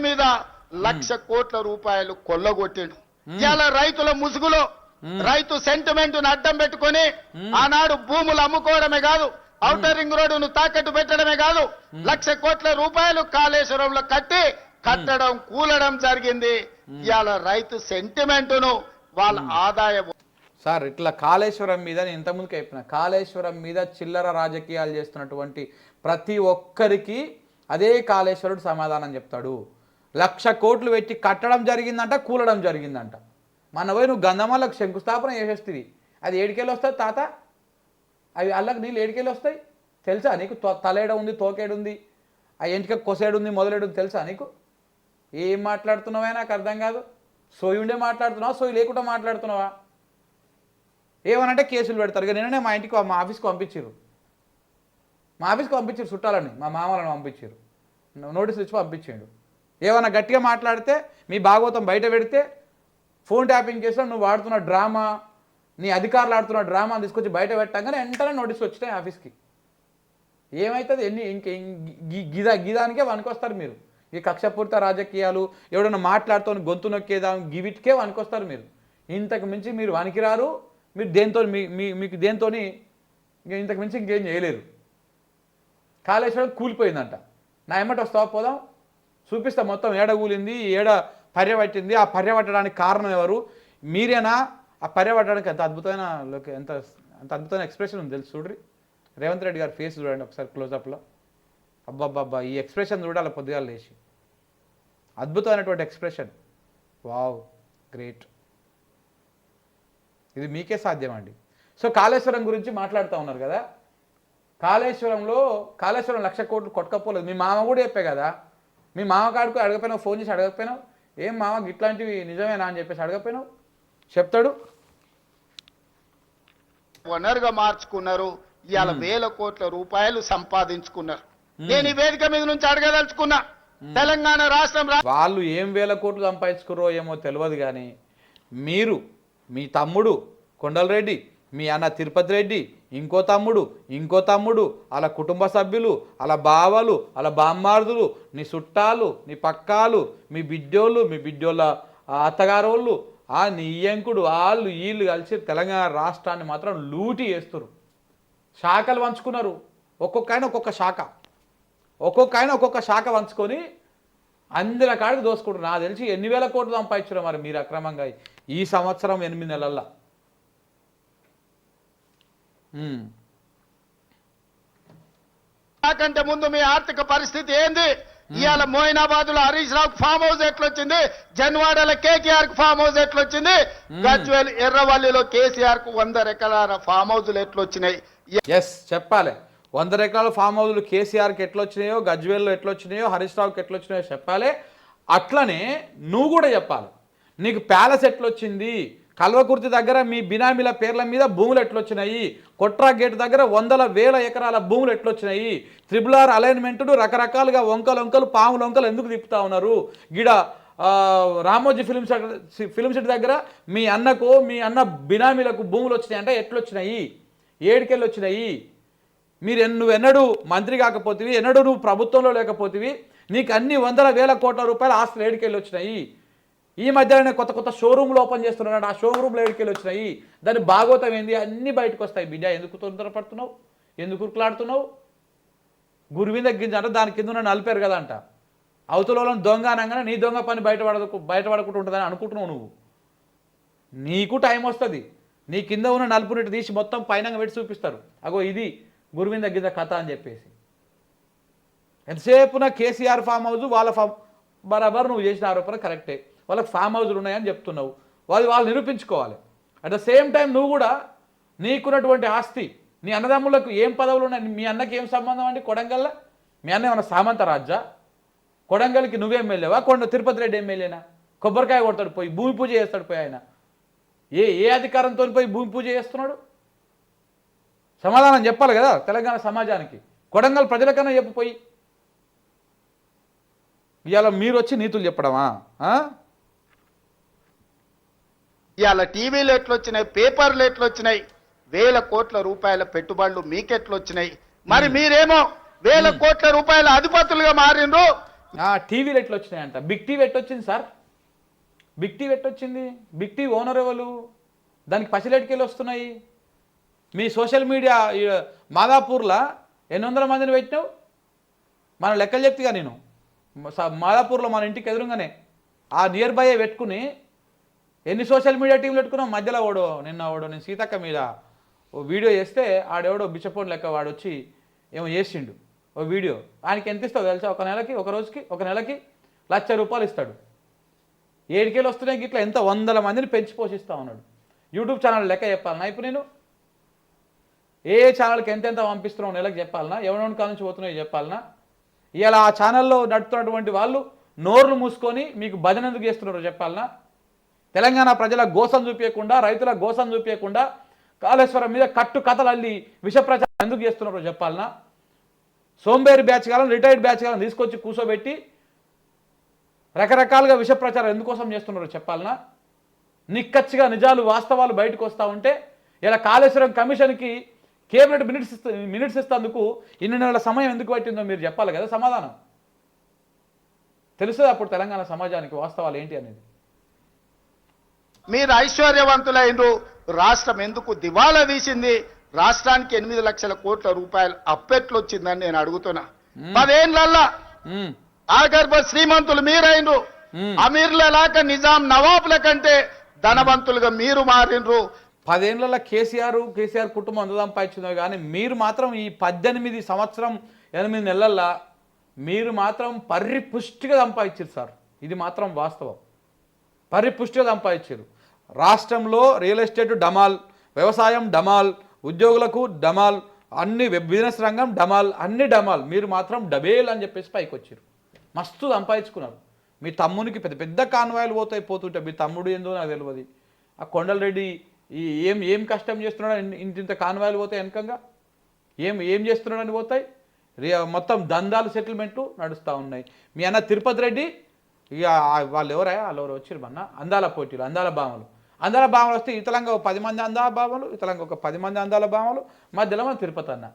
మీద 1,00,000 కోట్ల రూపాయలు కొల్లగొట్టిండు. ఇలా రైతుల ముసుగులో రైతు సెంటిమెంట్ ను అడ్డం పెట్టుకొని ఆనాడు భూములు అమ్ముకోవడమే కాదు, ఔటర్ రింగ్ రోడ్డును తాకట్టు పెట్టడమే కాదు, 1,00,000 కోట్ల రూపాయలు కాళేశ్వరంలో కట్టడం కూలడం జరిగింది. ఇవాళ రైతు సెంటిమెంట్ ను వాళ్ళ ఆదాయం. సార్ ఇట్లా కాళేశ్వరం మీద నేను ఇంతకుముందుకు చెప్పిన, కాళేశ్వరం మీద చిల్లర రాజకీయాలు చేస్తున్నటువంటి ప్రతి ఒక్కరికి అదే కాళేశ్వరుడు సమాధానం చెప్తాడు. 1,00,000 కోట్లు పెట్టి కట్టడం జరిగిందంట, కూలడం జరిగిందంట. మన పోయి నువ్వు గంధమాలకు శంకుస్థాపన చేసేస్తుంది, అది ఏడికెళ్ళి వస్తుంది తాత? అవి అల్లకి నీళ్ళు ఏడికెళ్ళి వస్తాయి తెలుసా నీకు? తలేడ ఉంది, తోకేడుంది, ఆ ఎంటిక కొసేడు ఉంది, మొదలేడు ఉంది తెలుసా నీకు? ఏం మాట్లాడుతున్నావా నాకు అర్థం కాదు. సోయి ఉండే మాట్లాడుతున్నావా, సోయి లేకుండా మాట్లాడుతున్నావా? ఏమనంటే కేసులు పెడతారు. ఇక నిన్ననే మా ఇంటికి మా ఆఫీస్కి పంపించారు, చుట్టాలని, మా మామలను పంపించారు, నోటీసులు ఇచ్చి పంపించాడు. ఏమన్నా గట్టిగా మాట్లాడితే మీ భాగవతం బయట పెడితే ఫోన్ ట్యాపింగ్ కేసులో నువ్వు వాడుతున్న డ్రామా, నీ అధికారులు ఆడుతున్న డ్రామా తీసుకొచ్చి బయట పెట్టగానే వెంటనే నోటీసులు వచ్చినాయి ఆఫీస్కి. ఏమవుతుంది? గీదానికే వనుకొస్తారు మీరు. ఈ కక్షపూరిత రాజకీయాలు, ఎవడన్నా మాట్లాడుతూ గొంతు నొక్కేదా గివిట్కే వనుకొస్తారు మీరు. ఇంతకు మించి మీరు వనికిరారు. మీరు దేంతో మీకు దేంతో ఇంతకు మించి ఇంకేం చేయలేరు. కాళేశ్వరం కూలిపోయిందంట, నా ఎమ్మటి వస్తావా? పోదాం, చూపిస్తా మొత్తం ఏడ కూలింది, ఏడ పర్యవట్టింది. ఆ పర్యవట్టడానికి కారణం ఎవరు? మీరేనా? ఆ పర్యవట్టడానికి ఎంత అద్భుతమైన ఎంత అద్భుతమైన ఎక్స్ప్రెషన్ ఉంది తెలుసు. చూడ్రి రేవంత్ రెడ్డి గారి ఫేస్ చూడండి ఒకసారి క్లోజప్లో. అబ్బాబ్బా, ఈ ఎక్స్ప్రెషన్ చూడాలి పొద్దుగాలు లేచి. అద్భుతమైనటువంటి ఎక్స్ప్రెషన్. Wow, great. ఇది మీకే సాధ్యమండి. సో కాళేశ్వరం గురించి మాట్లాడుతూ ఉన్నారు కదా. కాళేశ్వరం 1,00,000 కోట్లు కొట్టకపోలేదు. మీ మామ కూడా చెప్పే కదా, మీ మామ కాడికి అడగపోయినావు, ఫోన్ చేసి అడగకపోయినావు, ఏం మామ ఇట్లాంటివి నిజమేనా అని చెప్పేసి అడగపోయినావు? చెప్తాడు. వనరుగా మార్చుకున్నారు. ఇవాళ 1,000 కోట్ల రూపాయలు సంపాదించుకున్నారు. నేను ఈ వేదిక మీద నుంచి అడగదలుచుకున్నా, తెలంగాణ రాష్ట్రం వాళ్ళు ఏం 1,000 కోట్లు సంపాదించుకురో ఏమో తెలియదు కానీ, మీరు, మీ తమ్ముడు కొండలరెడ్డి, మీ అన్న తిరుపతి రెడ్డి, ఇంకో తమ్ముడు, అలా కుటుంబ సభ్యులు, అలా బావలు, అలా బామ్మార్దులు, నీ చుట్టాలు, నీ పక్కాలు, మీ బిడ్డోళ్ళ అత్తగారోళ్ళు, నీ ఇయ్యంకుడు, వాళ్ళు వీళ్ళు కలిసి తెలంగాణ రాష్ట్రాన్ని మాత్రం లూటి చేస్తారు. శాఖలు పంచుకున్నారు. ఒక్కొక్క ఆయన ఒక్కొక్క శాఖ పంచుకొని అందరి కాడికి దోసుకుంటారు. నాకు తెలిసి ఎన్ని 1,000 కోట్లు సంపాదించారు మరి మీరు అక్రమంగా ఈ సంవత్సరం 8 నెలల్లో. నాకంటే ముందు మీ ఆర్థిక పరిస్థితి ఏంది? ఇవాళ మోయినాబాద్ లో హరీష్ రావు ఫామ్ హౌస్ ఎట్లొచ్చింది, జన్వాడలో కేటీఆర్ కు ఫామ్ హౌస్ ఎట్లొచ్చింది, గజ్వేల్ ఎర్రవల్లిలో కేసీఆర్ కు 100 ఎకరాల ఫామ్ హౌస్లు ఎట్లొచ్చినాయి? చెప్పాలి. 100 ఎకరాల ఫామ్ హౌస్లు కేసీఆర్కి ఎట్లొచ్చినాయో, గజ్వేల్లో ఎట్లొచ్చినాయో, హరీష్ రావుకి ఎట్లొచ్చినాయో చెప్పాలి. అట్లనే నువ్వు కూడా చెప్పాలి. నీకు ప్యాలెస్ ఎట్లొచ్చింది, కల్వకుర్తి దగ్గర మీ బినామీల పేర్ల మీద భూములు ఎట్లొచ్చినాయి, కొట్రా గేట్ దగ్గర 100,000 ఎకరాల భూములు ఎట్లొచ్చినాయి, RRR అలైన్మెంటులు రకరకాలుగా వంకలు పాములు ఎందుకు తిప్పుతా ఉన్నారు, గిడ రామోజీ ఫిలిం సిటీ దగ్గర మీ అన్నకు, మీ అన్న బినామీలకు భూములు వచ్చినాయి అంటే ఎట్లొచ్చినాయి, ఏడికెళ్ళి వచ్చినాయి? నువ్వెన్నడూ మంత్రి కాకపోతేవి, ఎన్నడూ నువ్వు ప్రభుత్వంలో లేకపోతేవి, నీకు అన్ని 100,000 కోట్ల రూపాయల ఆస్తులు ఏడికెళ్ళి వచ్చినాయి? ఈ మధ్యలోనే కొత్త షోరూమ్లు ఓపెన్ చేస్తున్నాడు, ఆ షోరూమ్లో ఏడికెళ్ళి వచ్చినాయి? దాని భాగవతం ఏంది? అన్నీ బయటకు వస్తాయి. బిడ్డ ఎందుకు తొందరపడుతున్నావు, ఎందుకు ఉరుకులాడుతున్నావు? గురువింద గింజ అంటే దాని కింద నలిపారు కదా అంట. అవతలలో దొంగ అనగానే నీ దొంగ పని బయటపడకుండా ఉంటుందని అనుకుంటున్నావు నువ్వు. నీకు టైం వస్తుంది, నీ కింద ఉన్న నలుపునిటి తీసి మొత్తం పైన పెట్టి చూపిస్తారు, అగో ఇది గురువింద గింజ కథ అని చెప్పేసి. ఎంతసేపున కేసీఆర్ ఫామ్ హౌస్ వాళ్ళ బరాబర్ నువ్వు చేసిన ఆరోపణ కరెక్టే, వాళ్ళకి ఫామ్ హౌస్లు ఉన్నాయని చెప్తున్నావు, వాళ్ళు నిరూపించుకోవాలి. అట్ ద సేమ్ టైం నువ్వు కూడా నీకున్నటువంటి ఆస్తి, నీ అన్నదమ్ములకు ఏం పదవులు ఉన్నాయి, మీ అన్నకి ఏం సంబంధం అండి? కొడంగల్లో మీ అన్న ఏమన్నా సామంత రాజ్యా? కొడంగల్కి నువ్వు ఎమ్మెల్యేవా? తిరుపతి రెడ్డి ఎమ్మెల్యేనా? కొబ్బరికాయ కొడతాడు పోయి, భూమి పూజ చేస్తాడు పోయి. ఆయన ఏ అధికారంతో పోయి భూమి పూజ చేస్తున్నాడు? సమాధానం చెప్పాలి కదా తెలంగాణ సమాజానికి. కొడంగల్ ప్రజలకన్నా చెప్పిపోయి ఇవాళ మీరు వచ్చి నీతులు చెప్పడమా? ఇవాళ టీవీలు ఎట్లొచ్చినాయి, పేపర్లు ఎట్లొచ్చినాయి, 1,000 కోట్ల రూపాయల పెట్టుబడులు మీకెట్లొచ్చినాయి? మరి మీరేమో 1,000 కోట్ల రూపాయల అధిపతులుగా మారిండ్రు. టీవీలు ఎట్లా వచ్చినాయంట. బిగ్ టీవీ ఎట్టొచ్చింది సార్? బిగ్ టీవీ ఎట్టొచ్చింది? బిగ్ టీవీ ఓనర్ ఎవరు? దానికి పసిలెట్కెళ్ళి వస్తున్నాయి. మీ సోషల్ మీడియా మాదాపూర్లో 800 మందిని పెట్టినావు. మన లెక్కలు చెప్తేగా నేను మాదాపూర్లో మన ఇంటికి ఎదురుగానే ఆ నియర్ బై పెట్టుకుని ఎన్ని సోషల్ మీడియా టీంలు పెట్టుకున్నావు. మధ్యలో నేను సీతక్క మీద ఓ వీడియో చేస్తే ఆడెవడో బిచ్చపోన్ లెక్క వాడు వచ్చి ఏమో చేసిండు ఓ వీడియో. ఆయనకి ఎంత ఇస్తావు తెలుసా? ఒక నెలకి ₹1,00,000 ఇస్తాడు. 7 కేలు వస్తున్నాయి గిట్లా ఎంత 100 మందిని పెంచి పోషిస్తా ఉన్నాడు. యూట్యూబ్ ఛానల్ లెక్క చెప్పాలన్నా ఇప్పుడు నేను? ఏ ఛానల్కి ఎంతెంత పంపిస్తున్నావు నెలకు చెప్పాలన్నా? ఎవరి కాడ నుంచి పోతున్నాయో చెప్పాలన్నా? ఇలా ఆ ఛానల్లో నడుపుతున్నటువంటి వాళ్ళు నోర్లు మూసుకొని మీకు భజన ఎందుకు చేస్తున్నారో చెప్పాలన్నా? తెలంగాణ ప్రజల గోసం చూపించకుండా, రైతుల గోసం చూపించకుండా కాళేశ్వరం మీద కట్టు కథలు అల్లి విష ప్రచారం ఎందుకు చేస్తున్నారో చెప్పాలన్నా? సోంబేరి బ్యాచ్ కాలం, రిటైర్డ్ బ్యాచ్ కాలం తీసుకొచ్చి కూర్చోబెట్టి రకరకాలుగా విష ప్రచారం ఎందుకోసం చేస్తున్నారో చెప్పాలన్నా? నిక్కచ్చిగా నిజాలు వాస్తవాలు బయటకు వస్తూ ఉంటే ఇలా కాళేశ్వరం కమిషన్కి కేబినెట్ మినిట్స్ ఇస్తేందుకు ఇన్ని నెలల సమయం ఎందుకు పట్టిందో మీరు చెప్పాలి కదా సమాధానం. తెలుస్తుంది అప్పుడు తెలంగాణ సమాజానికి వాస్తవాలు ఏంటి అనేది. మీరు ఐశ్వర్యవంతులైనరు, రాష్ట్రం ఎందుకు దివాలా తీసింది? రాష్ట్రానికి 8 లక్షల కోట్ల రూపాయలు అప్పెట్లొచ్చిందని నేను అడుగుతున్నా. 10 ఏళ్ళల్లా ఆగర్భ శ్రీమంతులు మీరైనరు. అమీర్ల లాక నిజాం నవాబుల కంటే ధనవంతులుగా మీరు మారినరు. 10 ఏళ్ళ కేసీఆర్ కుటుంబం ఎంత సంపాదించిందో కానీ మీరు మాత్రం ఈ 18 సంవత్సరం 8 నెలల్లో మీరు మాత్రం పరిపుష్టిగా సంపాదించారు సార్. ఇది మాత్రం వాస్తవం. పరిపుష్టిగా సంపాదించారు. రాష్ట్రంలో రియల్ ఎస్టేట్ డమాల్, వ్యవసాయం డమాల్, ఉద్యోగులకు డమాల్, అన్ని బిజినెస్ రంగం డమాల్, అన్ని డమాల్. మీరు మాత్రం డబేల్ అని చెప్పేసి పైకి వచ్చారు. మస్తు సంపాదించుకున్నారు. మీ తమ్మునికి పెద్ద పెద్ద కాన్వాయిలు పోతుంటే మీ తమ్ముడు ఏందో నాకు తెలియదు. ఆ కొండలరెడ్డి ఏం కష్టం చేస్తున్నాడు? ఇంత కాన్వాయిలు పోతాయి వెనకంగా. ఏం చేస్తున్నాడని పోతాయి. మొత్తం దందాలు సెటిల్మెంట్లు నడుస్తూ ఉన్నాయి. మీ అన్న తిరుపతి రెడ్డి ఇక వాళ్ళు ఎవరు వచ్చారు మొన్న అందాల పోటీలు, అందాల భామలు వస్తే ఇతలంగా 10 మంది అందాల భామలు, ఇతలంగా ఒక 10 మంది అందాల భామలు, మధ్యలో మన తిరుపతి అన్న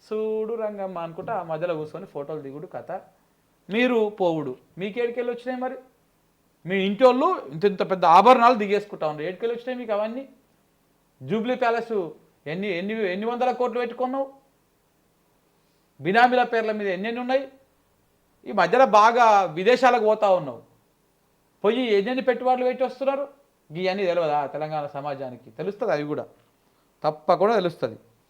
చూడు రంగమ్మ అనుకుంటా ఆ మధ్యలో కూర్చొని ఫోటోలు దిగుడు కథ. మీరు పోవుడు మీకేడికెళ్ళి వచ్చినాయి మరి? మీ ఇంటి వాళ్ళు ఇంత పెద్ద ఆభరణాలు దిగేసుకుంటా ఉన్నారు. ఏడికెళ్ళి వచ్చినాయి మీకు అవన్నీ? జూబ్లీ ప్యాలెస్ ఎన్ని వందల కోట్లు పెట్టుకున్నావు? బినామీల పేర్ల మీద ఎన్నెన్ని ఉన్నాయి? ఈ మధ్యలో బాగా విదేశాలకు పోతా ఉన్నావు. పోయి ఎన్ని పెట్టుబడులు పెట్టి వస్తున్నారు? ఇవన్నీ తెలియదా తెలంగాణ సమాజానికి? తెలుస్తుంది. అవి కూడా తప్పకుండా తెలుస్తుంది.